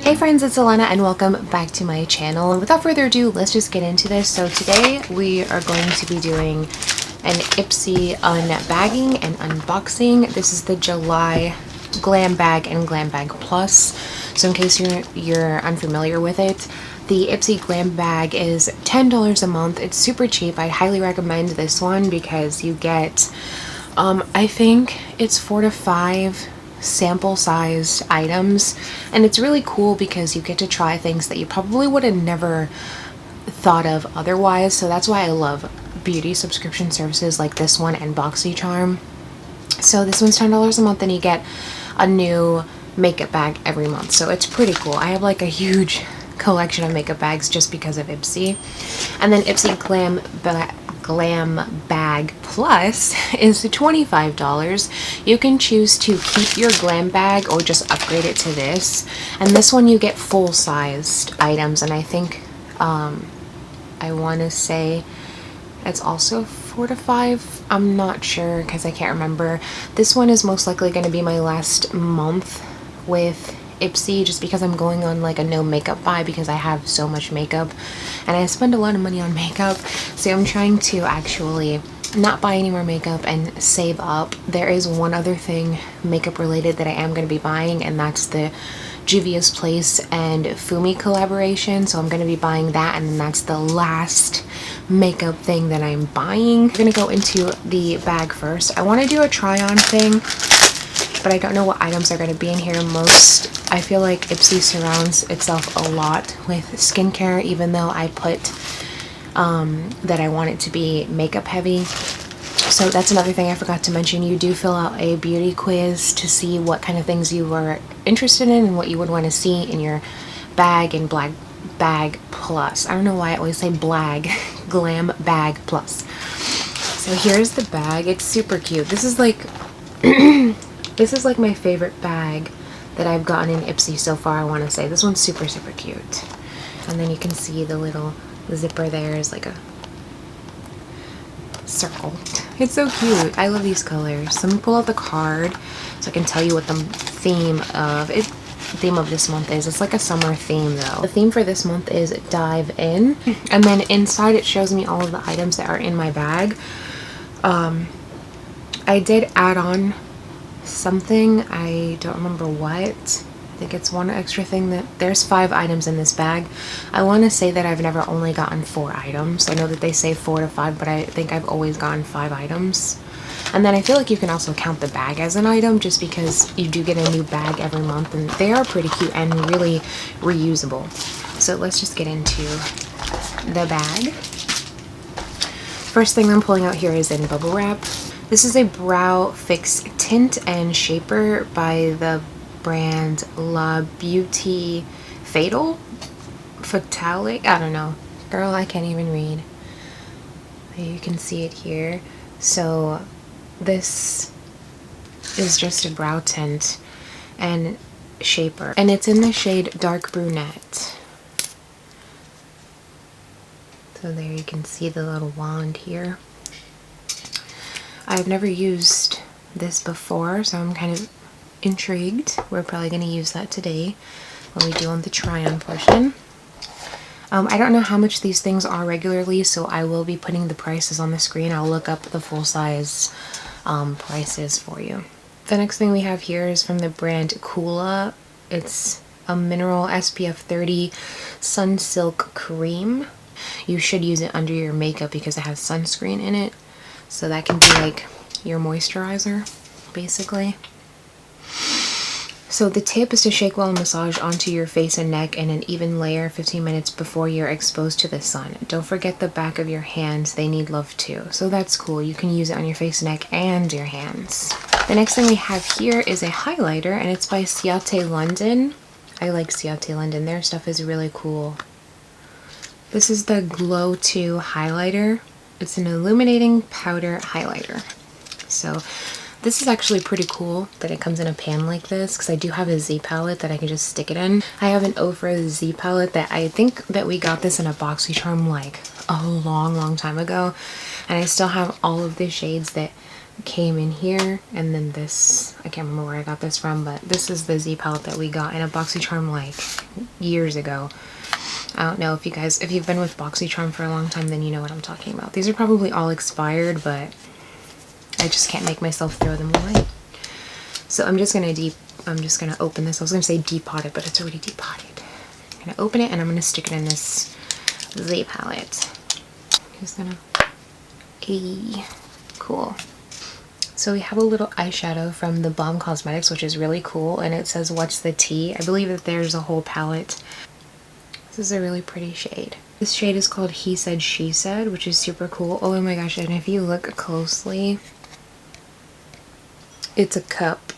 Hey friends, it's Alana and welcome back to my channel. And without further ado, let's just get into this. So today we are going to be doing an Ipsy unbagging and unboxing. This is the July Glam Bag and Glam Bag Plus. So in case you're unfamiliar with it, the Ipsyglambag is $10 a month. It's super cheap. I highly recommend this one because you get, I think it's 4 to 5 sample sized items, and it's really cool because you get to try things that you probably would have never thought of otherwise. So that's why I love beauty subscription services like this one and BoxyCharm. So this one's $10 a month and you get a new makeup bag every month, so it's pretty cool. I have like a huge collection of makeup bags just because of Ipsy. And then Ipsyglambag Plus is $25. You can choose to keep your glam bag or just upgrade it to this. And this one you get full-sized items, and I think I want to say it's also 4 to 5. I'm not sure because I can't remember. This one is most likely going to be my last month with Ipsy, just because I'm going on like a no makeup buy because I have so much makeup and I spend a lot of money on makeup. So I'm trying to actually not buy any more makeup and save up. There is one other thing makeup related that I am going to be buying, and that's the Juvia's Place and Fumi collaboration. So I'm going to be buying that, and then that's the last makeup thing that I'm buying. We're going to go into the bag first. I want to do a try on thing, but I don't know what items are going to be in here. I feel like Ipsy surrounds itself a lot with skincare, even though I put that I want it to be makeup heavy. So that's another thing I forgot to mention. You do fill out a beauty quiz to see what kind of things you are interested in and what you would want to see in your bag and bag plus. I don't know why I always say Glam Bag Plus. So here's the bag. It's super cute. This is like this is like my favorite bag that I've gotten in Ipsy so far, I want to say. This one's super, super cute. And then you can see the little zipper there is like a circle. It's so cute. I love these colors. So I'm going to pull out the card so I can tell you what the theme of this month is. It's like a summer theme though. The theme for this month is Dive In. And then inside it shows me all of the items that are in my bag. I did add on something, I don't remember what. I think it's one extra thing. That there's 5 items in this bag. I want to say that I've never only gotten 4 items. I know that they say 4 to 5, but I think I've always gotten 5 items. And then I feel like you can also count the bag as an item just because you do get a new bag every month, and they are pretty cute and really reusable. So let's just get into the bag. First thing I'm pulling out here is in bubble wrap. This is a brow fix tint and shaper by the brand La Beauty Fatale. I don't know. Girl, I can't even read. You can see it here. So this is just a brow tint and shaper, and it's in the shade Dark Brunette. So there you can see the little wand here. I've never used this before, so I'm kind of intrigued. We're probably going to use that today when we do on the try-on portion. I don't know how much these things are regularly, so I will be putting the prices on the screen. I'll look up the full-size prices for you. The next thing we have here is from the brand Kula. It's a mineral SPF 30 Sun Silk Cream. You should use it under your makeup because it has sunscreen in it. So that can be like your moisturizer, basically. So the tip is to shake well and massage onto your face and neck in an even layer 15 minutes before you're exposed to the sun. Don't forget the back of your hands, they need love too. So that's cool. You can use it on your face, neck, and your hands. The next thing we have here is a highlighter, and it's by Ciate London. I like Ciate London. Their stuff is really cool. This is the Glow 2 highlighter. It's an illuminating powder highlighter. So this is actually pretty cool that it comes in a pan like this, because I do have a Z palette that I can just stick it in. I have an Ofra Z palette that I think that we got this in a BoxyCharm like a long time ago, and I still have all of the shades that came in here, and then this, I can't remember where I got this from, but this is the Z palette that we got in a BoxyCharm like years ago. I don't know if you've been with BoxyCharm for a long time, then you know what I'm talking about. These are probably all expired, but I just can't make myself throw them away. So I'm just gonna open this. I was gonna say depot it, but it's already depotted. I'm gonna open it and I'm gonna stick it in this Z palette. Just gonna, cool. So we have a little eyeshadow from the Balm Cosmetics, which is really cool, and it says what's the tea. I believe that there's a whole palette. This is a really pretty shade. This shade is called He Said She Said, which is super cool. Oh my gosh, and if you look closely, it's a cup.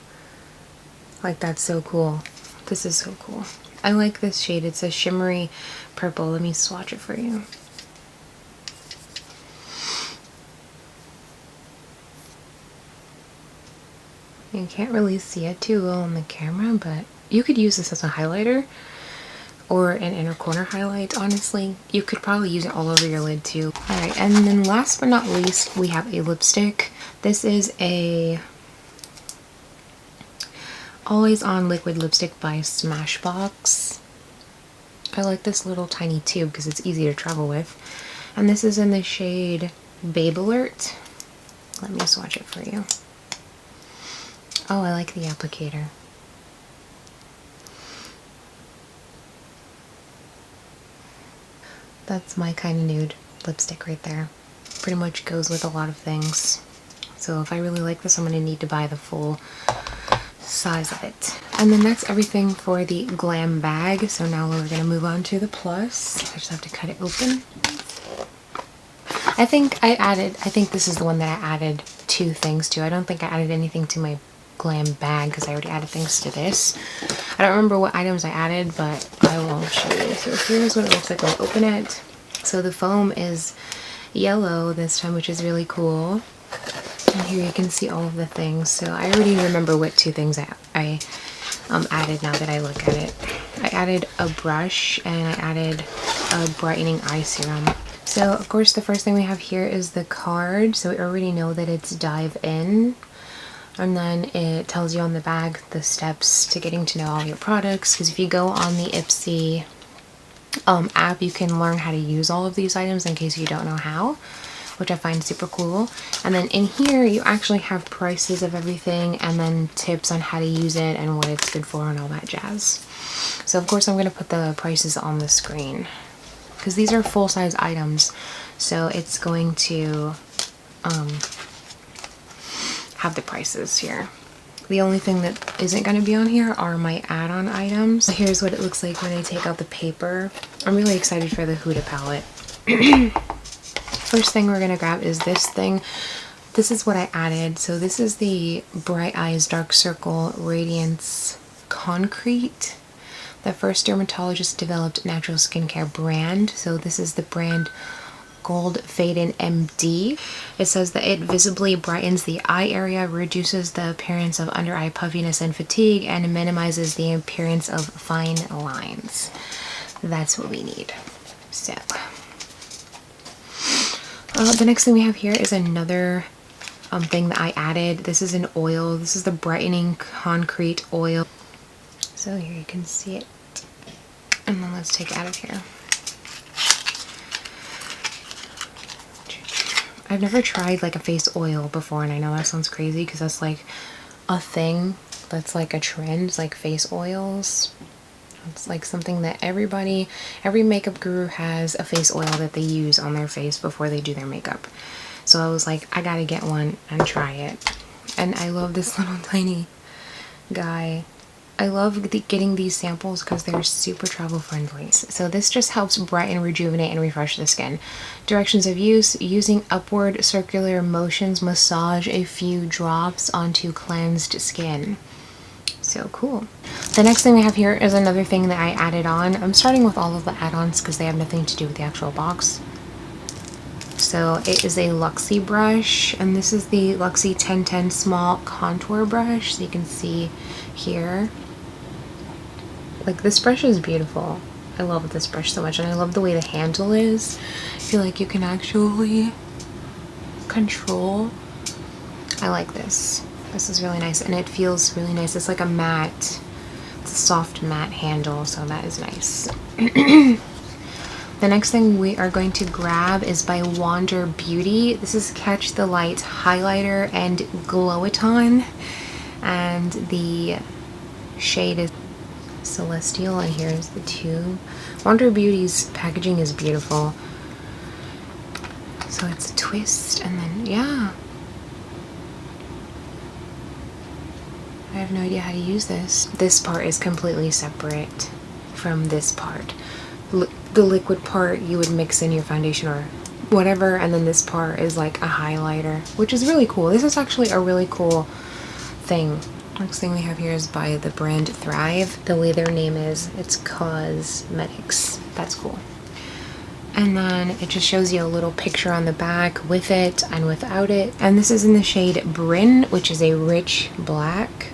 Like, that's so cool. This is so cool. I like this shade. It's a shimmery purple. Let me swatch it for you. You can't really see it too well on the camera, but you could use this as a highlighter or an inner corner highlight, honestly. You could probably use it all over your lid too. Alright, and then last but not least, we have a lipstick. This is a Always On Liquid Lipstick by Smashbox. I like this little tiny tube because it's easy to travel with. And this is in the shade Babe Alert. Let me swatch it for you. Oh, I like the applicator. That's my kind of nude lipstick right there. Pretty much goes with a lot of things. So if I really like this, I'm going to need to buy the full size of it. And then that's everything for the Glam bag. So now we're going to move on to the Plus. I just have to cut it open. I think this is the one that I added 2 things to. I don't think I added anything to my Glam bag because I already added things to this. I don't remember what items I added, but I will show you. So here's what it looks like when I open it. So the foam is yellow this time, which is really cool. And here you can see all of the things. So I already remember what 2 things I added now that I look at it. I added a brush and I added a brightening eye serum. So of course the first thing we have here is the card. So we already know that it's Dive In. And then it tells you on the bag the steps to getting to know all your products. Because if you go on the Ipsy app, you can learn how to use all of these items in case you don't know how, which I find super cool. And then in here you actually have prices of everything and then tips on how to use it and what it's good for and all that jazz. So of course I'm going to put the prices on the screen because these are full-size items, so it's going to have the prices here. The only thing that isn't going to be on here are my add-on items. So here's what it looks like when I take out the paper. I'm really excited for the Huda palette. First thing we're going to grab is this thing. This is what I added. So this is the Bright Eyes Dark Circle Radiance Concrete. The first dermatologist developed natural skincare brand. So this is the brand Gold Faded MD. It says that it visibly brightens the eye area, reduces the appearance of under eye puffiness and fatigue, and minimizes the appearance of fine lines. That's what we need. So the next thing we have here is another thing that I added. This is an oil. This is the brightening concrete oil. So here you can see it. And then let's take it out of here. I've never tried like a face oil before, and I know that sounds crazy because that's like a thing that's like a trend, like face oils. It's like something that every makeup guru has a face oil that they use on their face before they do their makeup. So I was like, I gotta get one and try it. And I love this little tiny guy. I love getting these samples because they're super travel friendly. So this just helps brighten, rejuvenate, and refresh the skin. Directions of use: using upward circular motions, massage a few drops onto cleansed skin. So cool. The next thing we have here is another thing that I added on. I'm starting with all of the add-ons because they have nothing to do with the actual box. So it is a Luxie brush, and this is the Luxie 1010 small contour brush. So you can see here. Like, this brush is beautiful. I love this brush so much, and I love the way the handle is. I feel like you can actually control I like this. This is really nice, and it feels really nice. It's like a matte, it's a soft matte handle, so that is nice. The next thing we are going to grab is by Wander Beauty. This is Catch the Light Highlighter and Glow-a-ton, and the shade is Celestial, and here's the tube. Wander Beauty's packaging is beautiful. So it's a twist, and then, yeah. I have no idea how to use this. This part is completely separate from this part. The liquid part you would mix in your foundation or whatever, and then this part is like a highlighter, which is really cool. This is actually a really cool thing. Next thing we have here is by the brand Thrive. The way their name is, it's Cosmetics. That's cool. And then it just shows you a little picture on the back with it and without it. And this is in the shade Bryn, which is a rich black.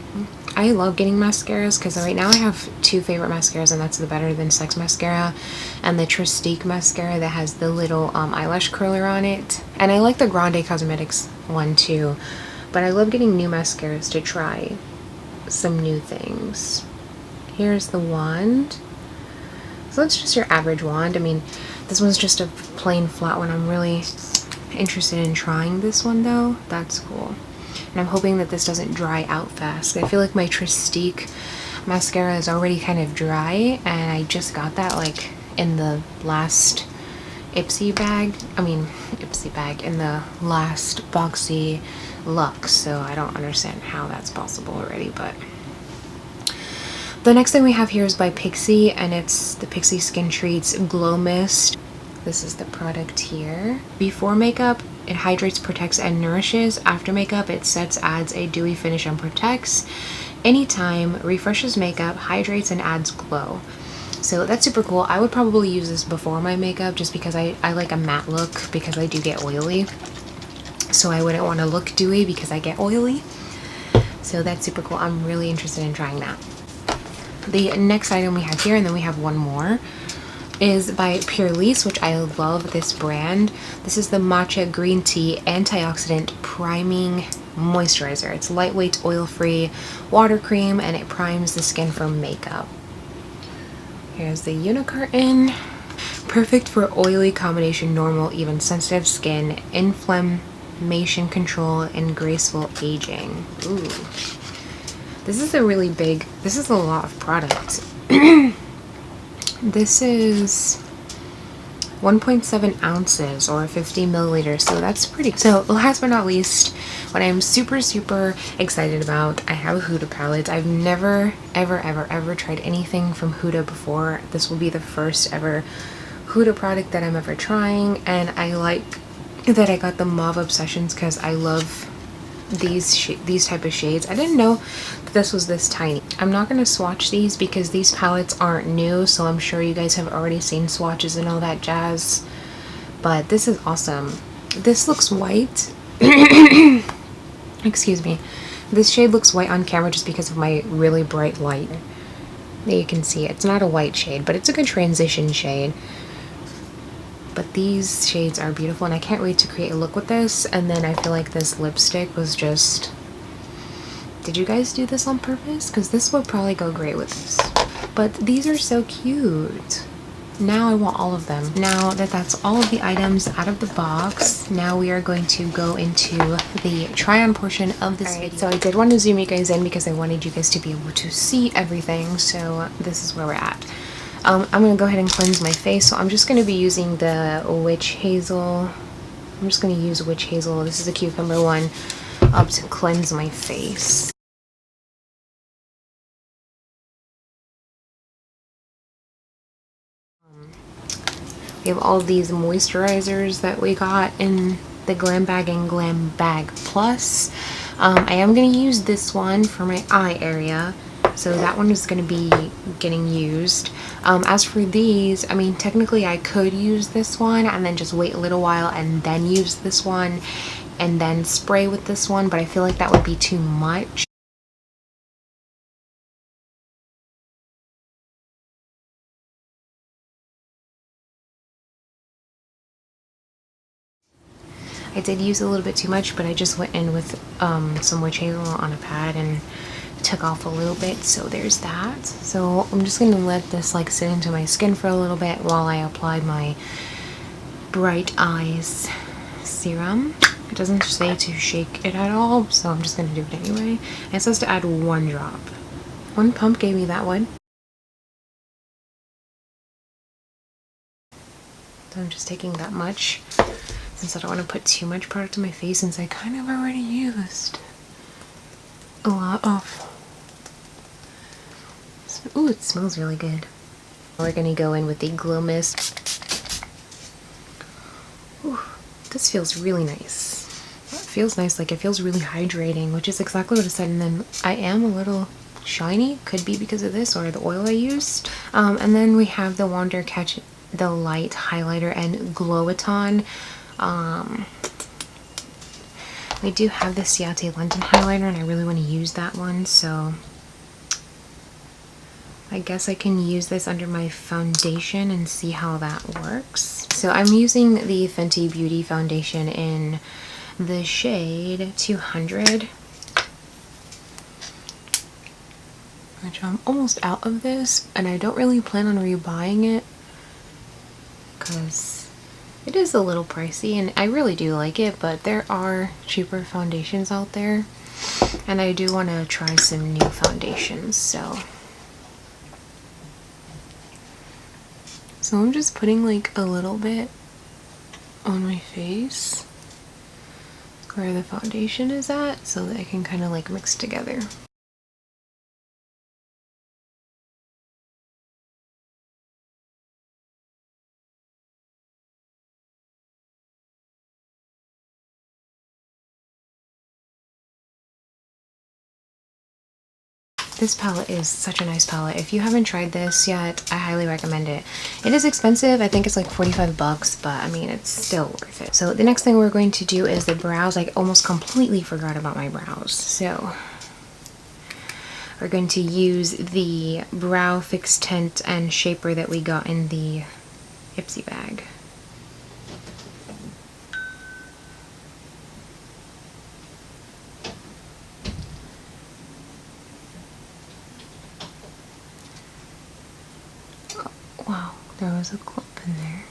I love getting mascaras because right now I have two favorite mascaras, and that's the Better Than Sex mascara and the Tristique mascara that has the little eyelash curler on it. And I like the Grande Cosmetics one too, but I love getting new mascaras to try some new things. Here's the wand. So it's just your average wand. I mean, this one's just a plain flat one. I'm really interested in trying this one though. That's cool. And I'm hoping that this doesn't dry out fast. I feel like my Tristique mascara is already kind of dry, and I just got that like in the last Ipsy bag. In the last Boxy Luxe, so I don't understand how that's possible already, but the next thing we have here is by Pixi, and it's the Pixi Skin Treats Glow Mist. This is the product here. Before makeup, it hydrates, protects, and nourishes. After makeup, it sets, adds a dewy finish, and protects. Anytime, refreshes makeup, hydrates, and adds glow. So that's super cool. I would probably use this before my makeup just because I like a matte look because I do get oily. So I wouldn't want to look dewy because I get oily. So that's super cool. I'm really interested in trying that. The next item we have here, and then we have one more, is by Purlisse, which I love this brand. This is the Matcha Green Tea Antioxidant Priming Moisturizer. It's lightweight, oil-free water cream, and it primes the skin for makeup. Here's the unicarton. Perfect for oily combination, normal, even sensitive skin, inflammation control, and graceful aging. Ooh. This is a lot of product. This is 1.7 ounces or 50 milliliters, so that's pretty. So last but not least, what I'm super excited about, I have a Huda palette. I've never ever tried anything from Huda before. This will be the first ever Huda product that I'm ever trying, and I like that I got the Mauve Obsessions because I love these type of shades. I didn't know that this was this tiny. I'm not going to swatch these because these palettes aren't new, so I'm sure you guys have already seen swatches and all that jazz, but this is awesome. This looks white. Excuse me. This shade looks white on camera just because of my really bright light. There you can see it. It's not a white shade, but it's a good transition shade. But these shades are beautiful, and I can't wait to create a look with this. And then I feel like this lipstick was just... Did you guys do this on purpose? Because this would probably go great with this. But these are so cute. Now I want all of them. Now that that's all of the items out of the box, now we are going to go into the try-on portion of this video. So I did want to zoom you guys in because I wanted you guys to be able to see everything. So this is where we're at. I'm going to go ahead and cleanse my face, so I'm just going to be using the Witch Hazel. I'm just going to use Witch Hazel. This is the cucumber one to cleanse my face. We have all these moisturizers that we got in the Glambag and Glambag Plus. I am going to use this one for my eye area. So that one is going to be getting used. As for these, I mean, technically I could use this one and then just wait a little while and then use this one and then spray with this one, but I feel like that would be too much. I did use a little bit too much, but I just went in with some witch hazel on a pad and took off a little bit, so there's that. So I'm just gonna let this like sit into my skin for a little bit while I apply my Bright Eyes serum. It doesn't say to shake it at all, so I'm just gonna do it anyway. And it says to add 1 drop. One pump gave me that one. So I'm just taking that much, since I don't want to put too much product on my face, since I kind of already used a lot of. Ooh, it smells really good. We're gonna go in with the Glow Mist. Ooh, this feels really nice. It feels nice, like it feels really hydrating, which is exactly what I said. And then I am a little shiny, could be because of this or the oil I used. And then we have the Wander Catch the Light highlighter and Glow-a-ton. We do have the Ciate London highlighter, and I really want to use that one, so I guess I can use this under my foundation and see how that works. So I'm using the Fenty Beauty foundation in the shade 200, which I'm almost out of this, and I don't really plan on rebuying it because it is a little pricey, and I really do like it, but there are cheaper foundations out there, and I do want to try some new foundations. So I'm just putting like a little bit on my face where the foundation is at, so that I can kind of like mix together. This palette is such a nice palette. If you haven't tried this yet, I highly recommend it. It is expensive. I think it's like 45 bucks, but I mean, it's still worth it. So the next thing we're going to do is the brows. I almost completely forgot about my brows. So we're going to use the Brow Fix Tint and Shaper that we got in the Ipsy bag. Wow, there was a clump in there.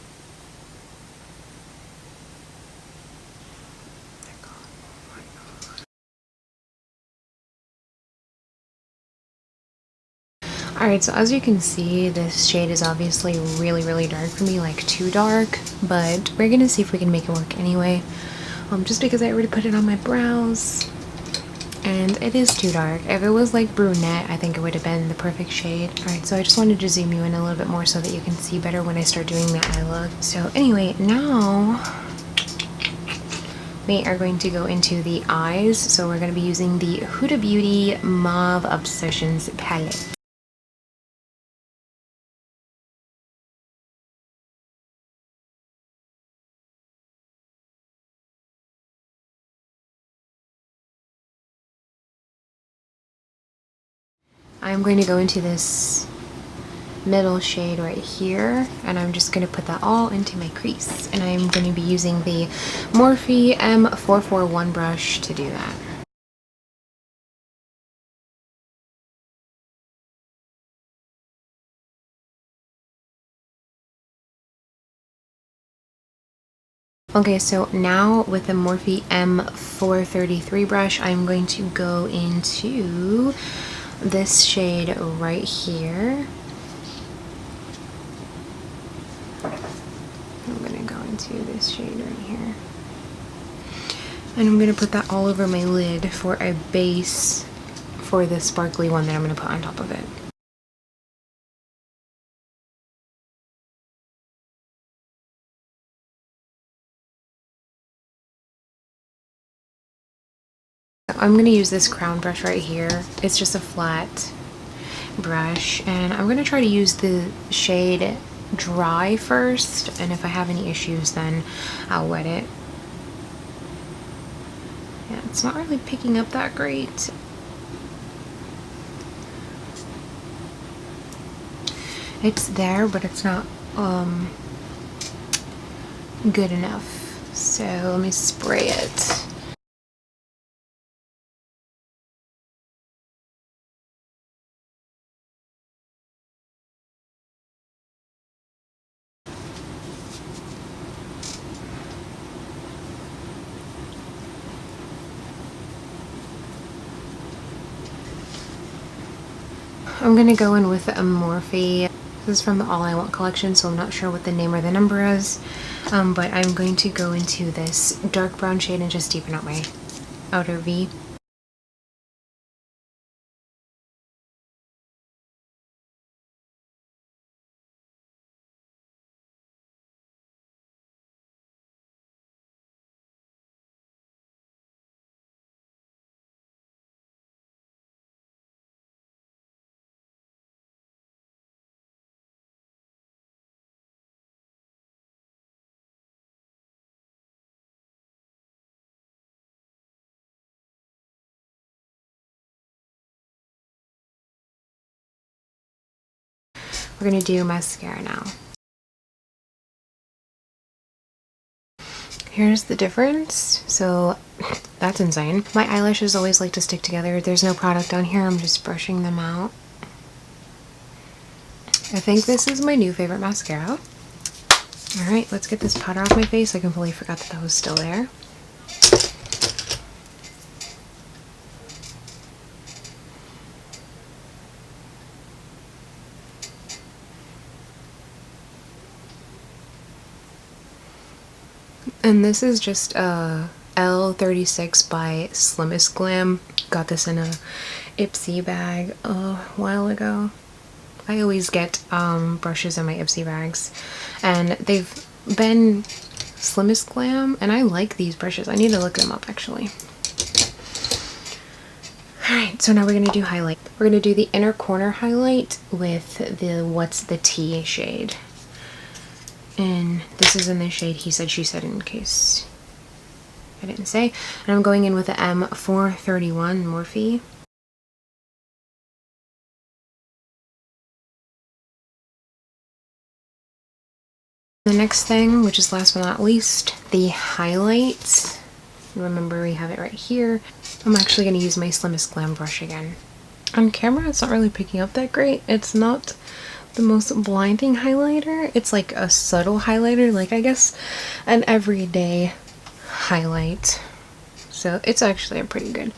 Alright, so as you can see, this shade is obviously really dark for me, like too dark, but we're gonna see if we can make it work anyway. Just because I already put it on my brows, and it is too dark. If it was like brunette, I think it would have been the perfect shade. Alright, so I just wanted to zoom you in a little bit more so that you can see better when I start doing the eye look. So anyway, now we are going to go into the eyes. So we're going to be using the Huda Beauty Mauve Obsessions palette. I'm going to go into this middle shade right here, and I'm just going to put that all into my crease, and I'm going to be using the Morphe M441 brush to do that. Okay, so now with the Morphe M433 brush, I'm going to go into this shade right here. I'm going to go into this shade right here. And I'm going to put that all over my lid for a base for the sparkly one that I'm going to put on top of it. I'm going to use this crown brush right here. It's just a flat brush, and I'm going to try to use the shade dry first, and if I have any issues then I'll wet it. Yeah, it's not really picking up that great. It's there, but it's not good enough. So let me spray it. I'm gonna go in with a Morphe. This is from the All I Want collection, so I'm not sure what the name or the number is, but I'm going to go into this dark brown shade and just deepen out my outer V. We're gonna do mascara now. Here's the difference. So that's insane. My eyelashes always like to stick together. There's no product on here. I'm just brushing them out. I think this is my new favorite mascara. All right, let's get this powder off my face. I completely forgot that that was still there. And this is just a L36 by Slimmest Glam. Got this in a Ipsy bag a while ago. I always get brushes in my Ipsy bags, and they've been Slimmest Glam, and I like these brushes. I need to look them up actually. Alright, so now we're going to do highlight. We're going to do the inner corner highlight with the What's the Tea shade. And this is in the shade He Said, She Said, in case I didn't say. And I'm going in with the M431 Morphe. The next thing, which is last but not least, the highlight. Remember, we have it right here. I'm actually going to use my Slimmest Glam brush again. On camera, it's not really picking up that great. It's not the most blinding highlighter. It's like a subtle highlighter, like I guess an everyday highlight. So it's actually a pretty good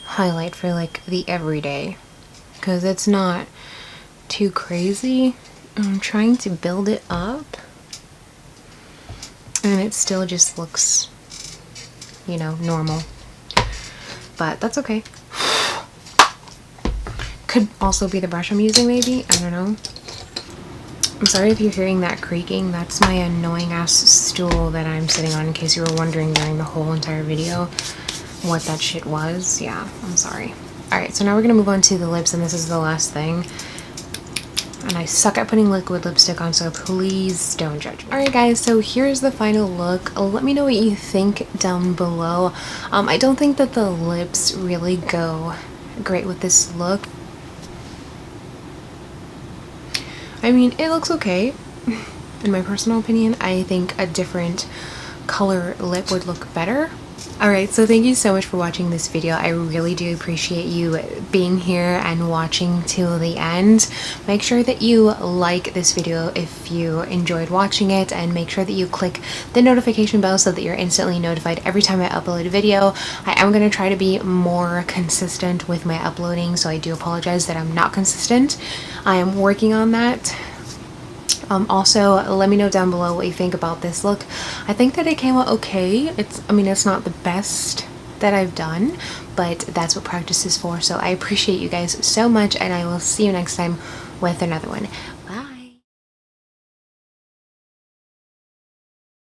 highlight for like the everyday, because it's not too crazy. I'm trying to build it up, and it still just looks, you know, normal. But that's okay. Could also be the brush I'm using, maybe. I don't know. I'm sorry if you're hearing that creaking. That's my annoying ass stool that I'm sitting on, in case you were wondering during the whole entire video what that shit was. Yeah, I'm sorry. Alright, so now we're gonna move on to the lips, and this is the last thing. And I suck at putting liquid lipstick on, so please don't judge me. Alright guys, so here's the final look. Let me know what you think down below. I don't think that the lips really go great with this look. I mean, it looks okay. In my personal opinion, I think a different color lip would look better. Alright, so thank you so much for watching this video. I really do appreciate you being here and watching till the end. Make sure that you like this video if you enjoyed watching it, and make sure that you click the notification bell so that you're instantly notified every time I upload a video. I am going to try to be more consistent with my uploading, so I do apologize that I'm not consistent. I am working on that. Also, let me know down below what you think about this look. I think that it came out okay. I mean, it's not the best that I've done, but that's what practice is for. So I appreciate you guys so much, and I will see you next time with another one. Bye!